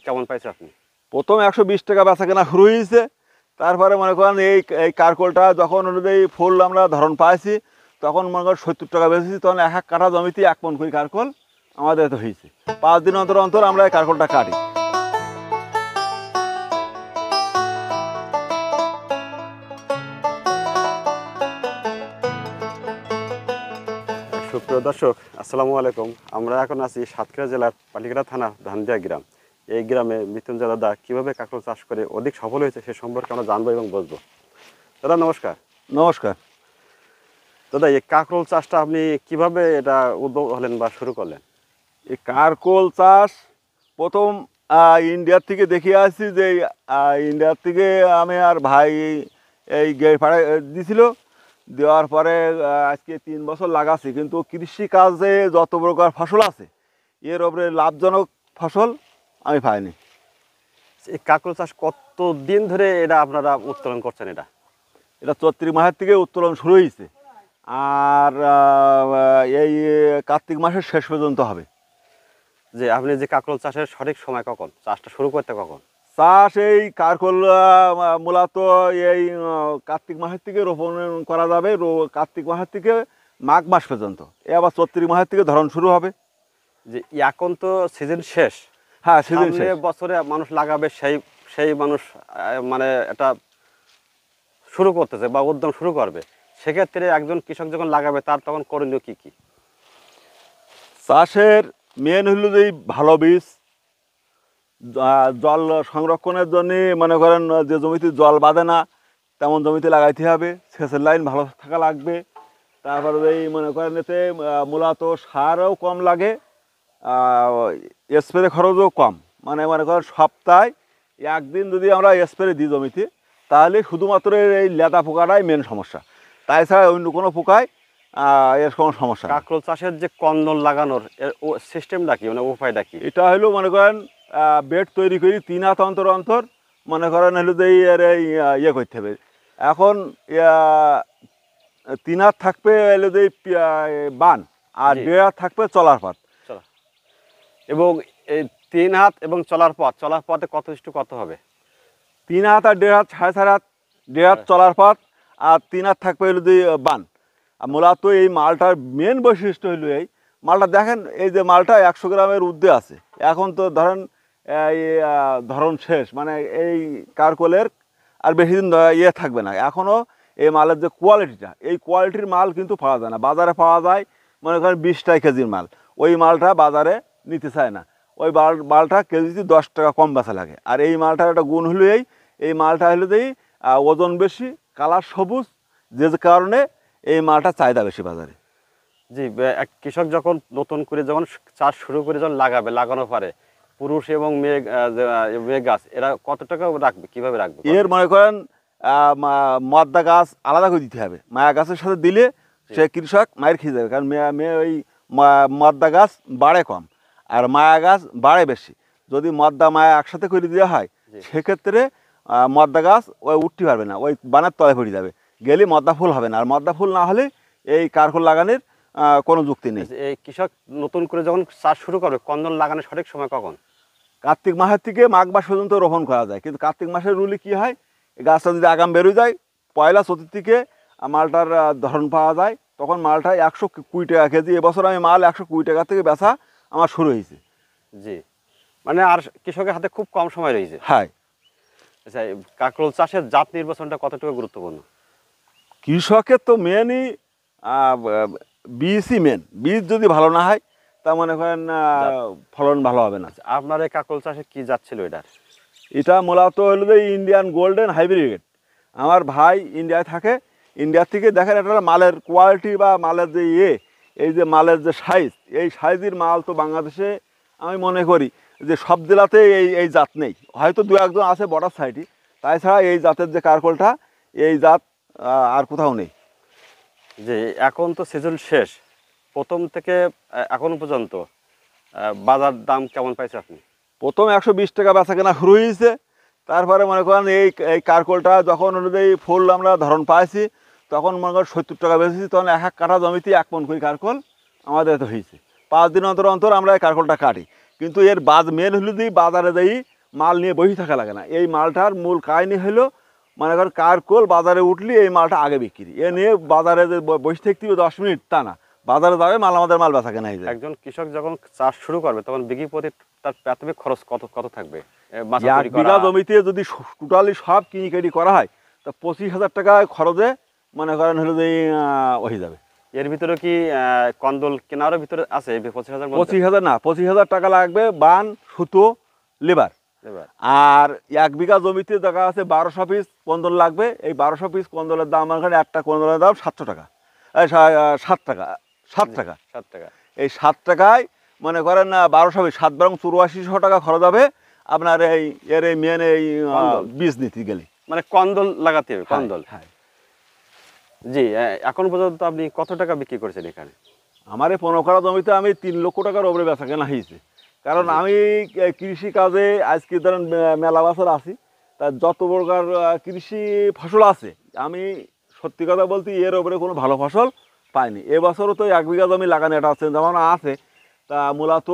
কেমন পাইছেন আপনি? প্রথম 120 টাকা বেচা কেনা শুরু হয়েছে। তারপরে মনে করেন এই কারকোলটা যখন অনুযায়ী ফুল আমরা ধরন পাইছি, তখন মনে করেন 70 টাকা বেচেছি। তখন এক এক কাঠা জমিতে 1 মণ করে কারকোল আমাদের এত হয়েছে। 5 দিন অন্তর অন্তর আমরা এই কারকোলটা কাটি। সুপ্রিয় দর্শক, আসসালামু আলাইকুম। আমরা এখন আছি সাতক্ষীরা জেলার পালিগ্রাম থানা ধানদিয়া গ্রাম। এই গ্রামে মৃত্যুঞ্জয় দাদা কীভাবে কাঁকরোল চাষ করে অধিক সফল হয়েছে সে সম্পর্কে আমরা জানবো এবং বুঝবো। দাদা নমস্কার। নমস্কার। দাদা, এই কাঁকরোল চাষটা আপনি কিভাবে এটা উদ্যোগ হলেন বা শুরু করলেন? এই কারকোল চাষ প্রথম ইন্ডিয়ার থেকে দেখে আসছি যে ইন্ডিয়ার থেকে আমি আর ভাই এই পাড়া দিছিল। দেওয়ার পরে আজকে 3 বছর লাগাচ্ছি, কিন্তু কৃষিকাজে যত প্রকার ফসল আছে এর ওপরে লাভজনক ফসল আমি পাইনি। এই কাঁকরোল চাষ কত দিন ধরে এটা আপনারা উত্তোলন করছেন? এটা চৈত্র মাসের থেকে উত্তোলন শুরু হয়েছে, আর এই কার্তিক মাসের শেষ পর্যন্ত হবে। যে আপনি যে কাঁকরোল চাষের সঠিক সময় কখন, চাষটা শুরু করতে কখন? চাষ এই কারকোল মূলত এই কার্তিক মাসের থেকে রোপণ করা যাবে। কার্তিক মাসের থেকে মাঘ মাস পর্যন্ত। এবার চৈত্র মাসের থেকে ধরন শুরু হবে। যে এখন তো সিজন শেষ। হ্যাঁ, সিজন শেষ। বছরে মানুষ লাগাবে, সেই মানুষ মানে এটা শুরু করতেছে বা উদ্যম শুরু করবে। সেক্ষেত্রে একজন কৃষক যখন লাগাবে তার তখন করণীয় কি কি? চাষের মেন হলো যে ভালো বীজ, জল সংরক্ষণের জন্যে মনে করেন যে জমিতে জল বাঁধে না তেমন জমিতে লাগাইতে হবে। সেচের লাইন ভালো থাকা লাগবে। তারপরে এই মনে করেন এতে মূলত সারও কম লাগে, স্প্রে খরচও কম। মনে করেন সপ্তাহে 1 দিন যদি আমরা স্প্রে দিই জমিতে, তাহলে শুধুমাত্র এই লেদা পোকাটাই মেন সমস্যা। তাছাড়া অন্য কোনো পোকায় এর কোনো সমস্যা। কাঁকরোল চাষের যে কন্দল লাগানোর সিস্টেমটা কি, মানে উপায়টা কি? এটা হলো মনে করেন বেড তৈরি করি 3 হাত অন্তর অন্তর। মনে করেন হলো যে এর ইয়ে করতে হবে। এখন 3 হাত থাকবে হলো যে বান, আর 1.5 হাত থাকবে চলার পথ। এবং এই 3 হাত এবং চলার পথে কত ইস্টু কত হবে? 3 হাত আর 1.5 হাত, 4.5 হাত। 1.5 হাত চলার পথ আর 3 হাত থাকবে হলো যে বান। আর মূলত এই মালটার মেন বৈশিষ্ট্য হলো এই মালটা দেখেন, এই যে মালটা 100 গ্রামের ঊর্ধ্বে আছে। এখন তো ধরেন এই ধরন শেষ, মানে এই কারকোলের আর বেশি দিন ইয়ে থাকবে না। এখনও এই মালের যে কোয়ালিটিটা, এই কোয়ালিটির মাল কিন্তু পাওয়া যায় না। বাজারে পাওয়া যায় মনে করেন 20 টাকা কেজির মাল। ওই মালটা বাজারে নিতে চায় না। ওই মালটা কেজিতে 10 টাকা কম বেচা লাগে। আর এই মালটার একটা গুণ হলো এই মালটা হলো যে ওজন বেশি, কালার সবুজ, যে কারণে এই মালটা চাহিদা বেশি বাজারে। জি, এক কৃষক যখন নতুন করে যখন চাষ শুরু করে যখন লাগানোর পরে পুরুষ এবং মেয়ে গাছ এরা কত টাকা রাখবে, কিভাবে রাখবে? এর মনে করেন মদ্দা গাছ আলাদা করে দিতে হবে। মায়া গাছের সাথে দিলে সে কৃষক মায়ের খেয়ে যাবে, কারণ মেয়ে ওই মদ্দা গাছ বাড়ে কম আর মায়া গাছ বাড়ে বেশি। যদি মদ্দা মায়া একসাথে করে দেওয়া হয়, সেক্ষেত্রে মদ্দা গাছ ওই উঠতে পারবে না, ওই বানের তলায় পড়ে যাবে, গেলে মদ্দা ফুল হবে না। আর মদ্দা ফুল না হলে এই কারকোল লাগানোর কোনো যুক্তি নেই। এই কৃষক নতুন করে যখন চাষ শুরু করবে, কন্দল লাগানোর সঠিক সময় কখন? কার্তিক মাসের থেকে মাঘ মাস পর্যন্ত রোপণ করা যায়। কিন্তু কার্তিক মাসের রুলে কী হয়, গাছটা যদি আগাম বেরোয় যায়, পয়লা চতুর্থীকে মালটার ধরন পাওয়া যায়, তখন মালটা 120 টাকা কেজি। এবছর আমি মাল 120 টাকা থেকে বেচা আমার শুরু হয়েছে। জি, মানে আর কৃষকের হাতে খুব কম সময় রয়েছে। হ্যাঁ। আচ্ছা, কাঁকরোল চাষের জাত নির্বাচনটা কতটুকু গুরুত্বপূর্ণ? কৃষকের তো মেনই বীজই মেন। বীজ যদি ভালো না হয় তা মনে করেন ফলন ভালো হবে না। আপনার এই কাঁকরোল চাষে কি জাত ছিল এটার? এটা মূলত হলো যে ইন্ডিয়ান গোল্ডেন হাইব্রিড। আমার ভাই ইন্ডিয়ায় থাকে। ইন্ডিয়ার থেকে দেখেন একটা মালের কোয়ালিটি বা মালের যে এই যে মালের যে সাইজ, এই সাইজের মাল তো বাংলাদেশে আমি মনে করি যে সব জেলাতে এই জাত নেই। হয়তো 2-1জন আছে বর্ডার সাইডে, তাছাড়া এই জাতের যে কারকোলটা, এই জাত আর কোথাও নেই। যে এখন তো সিজন শেষ, প্রথম থেকে এখন পর্যন্ত বাজার দাম কেমন পাইছে আপনি? প্রথম 120 টাকা বেচা কেনা শুরু হয়েছে। তারপরে মনে করেন এই কারকোলটা যখন অনুযায়ী ফুল আমরা ধরন পাইছি, তখন মনে করেন 70 টাকা বেচেছি। তখন এক এক কাঠা জমিতে 1 মণ করে কারকোল আমাদের এত হয়েছে। 5 দিন অন্তর অন্তর আমরা এই কারকোলটা কাটি। কিন্তু এর মেন হলো দিয়ে বাজারে যাই মাল নিয়ে বসে থাকা লাগে না। এই মালটার মূল কাহিনী হলো মনে কর কারকোল বাজারে উঠলি এই মালটা আগে বিক্রি, এ নিয়ে বাজারে যে বসে থাকতে 10 মিনিট তা না, বাজারে যাবে মাল, আমাদের মাল বেচা কেনা হয়ে যায়। একজন কৃষক যখন চাষ শুরু করবে তখন বিঘি প্রতি তার প্রাথমিক খরচ কত কত থাকবে? এক বিঘা জমিতে যদি টোটালি সব কিনি কেটি করা হয় তা 25,000 টাকা খরচে মনে করেন হলো যে হয়ে যাবে। এর ভিতরে কি কন্দল কেনারও ভিতরে আছে 25,000? 25,000 না, 25,000 টাকা লাগবে বান, সুতো, লেবার। এবার আর 1 বিঘা জমিতে দেখা আছে 1200 পিস কন্দল লাগবে। এই 1200 পিস কন্দলের দাম এখানে একটা কন্দলের দাম 700 টাকা, 7 টাকা, 7 টাকা। 7 টাকা। এই 7 টাকায় মনে করেন 1200 পিস 7 বরং 8400 টাকা খরচ হবে আপনার এই এর এই মেন এই বীজ নিতে গেলে, মানে কন্দল লাগাতে হবে, কন্দল। হ্যাঁ। জি, এখন পর্যন্ত আপনি কত টাকা বিক্রি করেছেন এখানে? আমার এই 15 কাঠা জমিতে আমি 3 লক্ষ টাকার ওপরে বেচা কেনা হয়েছে। কারণ আমি কৃষি কাজে আজকে ধরেন মেলা বছর আছি, তা যত প্রকার কৃষি ফসল আছে আমি সত্যি কথা বলতে এর ওপরে কোনো ভালো ফসল পাইনি। এবছরও তো 1 বিঘা জমি লাগানো এটা আছে যেমন আছে, তা মূলত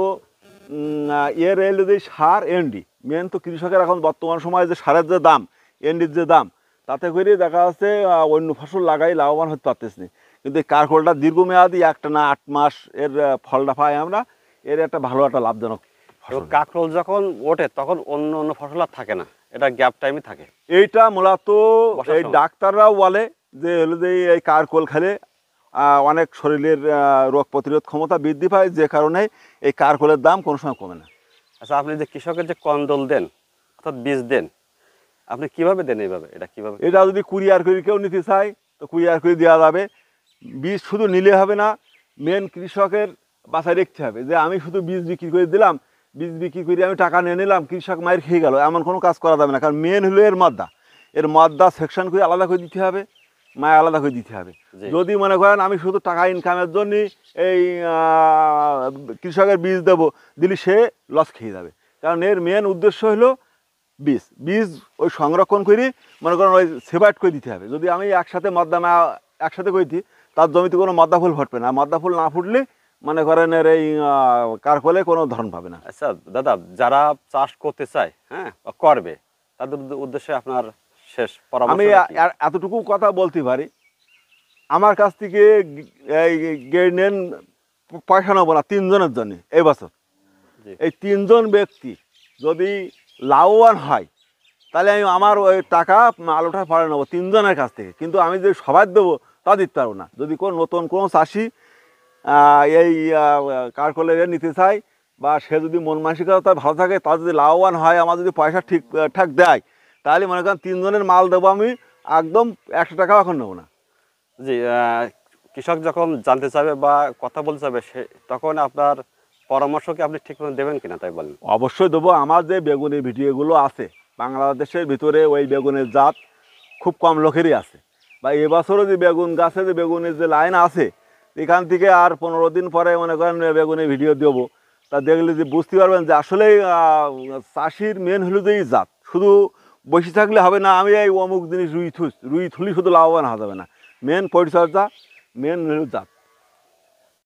এর এল যে সার এনডি মেন তো কৃষকের এখন বর্তমান সময়ে যে সারের যে দাম, এনডির যে দাম, তাতে করে দেখা যাচ্ছে অন্য ফসল লাগাই লাভবান হতে পারতেছি না। কিন্তু এই কারকোলটা দীর্ঘমেয়াদী একটা না 8 মাস এর ফলটা পাই আমরা, এর একটা ভালো একটা লাভজনক এবং কাকরোল যখন ওঠে তখন অন্য অন্য ফসল আর থাকে না, এটা গ্যাপ টাইমই থাকে। এইটা মূলত বর্ষার এই সময়। ডাক্তাররাও বলে যে হলো যে এই কারকোল খেলে অনেক শরীরের রোগ প্রতিরোধ ক্ষমতা বৃদ্ধি পায়, যে কারণে এই কারকোলের দাম কোনো সময় কমে না। আচ্ছা, আপনি যে কৃষকের যে কন্দল দেন অর্থাৎ বীজ দেন, আপনি কিভাবে দেন? এইভাবে এটা কিভাবে? এটা যদি কুরিয়ার করে কেউ নিতে চায় তো কুরিয়ার করে দেওয়া যাবে। বীজ শুধু নিলে হবে না, মেন কৃষকের বাসায় রাখতে হবে যে আমি শুধু বীজ বিক্রি করে দিলাম, বীজ বিক্রি করে আমি টাকা নিয়ে নিলাম, কৃষক মায়ের খেয়ে গেল, এমন কোনো কাজ করা যাবে না। কারণ মেন হলো এর মাদ্দা সেকশন করে আলাদা করে দিতে হবে, মায় আলাদা করে দিতে হবে। জি। যদি মনে করেন আমি শুধু টাকা ইনকামের জন্য এই কৃষকের বীজ দেবো, দিলে সে লস খেয়ে যাবে। কারণ এর মেন উদ্দেশ্য হলো বীজ ওই সংরক্ষণ করি মনে করেন ওই সেপারেট করে দিতে হবে। যদি আমি একসাথে একসাথে করে দিই তার জমিতে কোনো মাদ্দা ফুল ফুটবে না, মাদ্দা ফুল না ফুটলে মনে করেন এর এই কারকলে কোনো ধরন পাবে না। আচ্ছা দাদা, যারা চাষ করতে চায় হ্যাঁ বা করবে, তাদের উদ্দেশ্যে আপনার শেষ পরামর্শ আমি এতটুকু কথা বলতে পারি, আমার কাছ থেকে এই গেড় নেন পয়সা নেবো না 3 জনের জন্য এই বছর। জি। এই 3 জন ব্যক্তি যদি লাভবান হয় তাহলে আমি আমার ওই টাকা আলুটা পরে নেবো 3 জনের কাছ থেকে। কিন্তু আমি যদি সবার দেবো তা দিতে পারবো না। যদি নতুন কোনো চাষি এই কারকলের নিতে চায় বা সে যদি মন মানসিকতা ভালো থাকে, তার যদি লাভবান হয়, আমার যদি পয়সা ঠিকঠাক দেয়, তাহলে মনে করেন 3 জনের মাল দেবো আমি, একদম 100 টাকাও এখন নেবো না। জি, কৃষক যখন জানতে চাবে বা কথা বলতে চাবে তখন আপনার পরামর্শ কি আপনি ঠিক মতো দেবেন কিনা তাই বলেন? অবশ্যই দেবো। আমার যে বেগুনের ভিডিওগুলো আছে বাংলাদেশের ভিতরে, ওই বেগুনের জাত খুব কম লোকেরই আছে। বা এবছরও যে বেগুন গাছে যে বেগুনের যে লাইন আছে, এখান থেকে আর 15 দিন পরে মনে করেন বেগুনের ভিডিও দেবো, তা দেখলে যে বুঝতে পারবেন যে আসলেই চাষির মেন হলো যে জাত। শুধু বসে থাকলে হবে না, আমি এই অমুক জিনিস রুই থুলি শুধু লাভবান হওয়া যাবে না। মেন পরিচর্যা, মেন হলো জাত।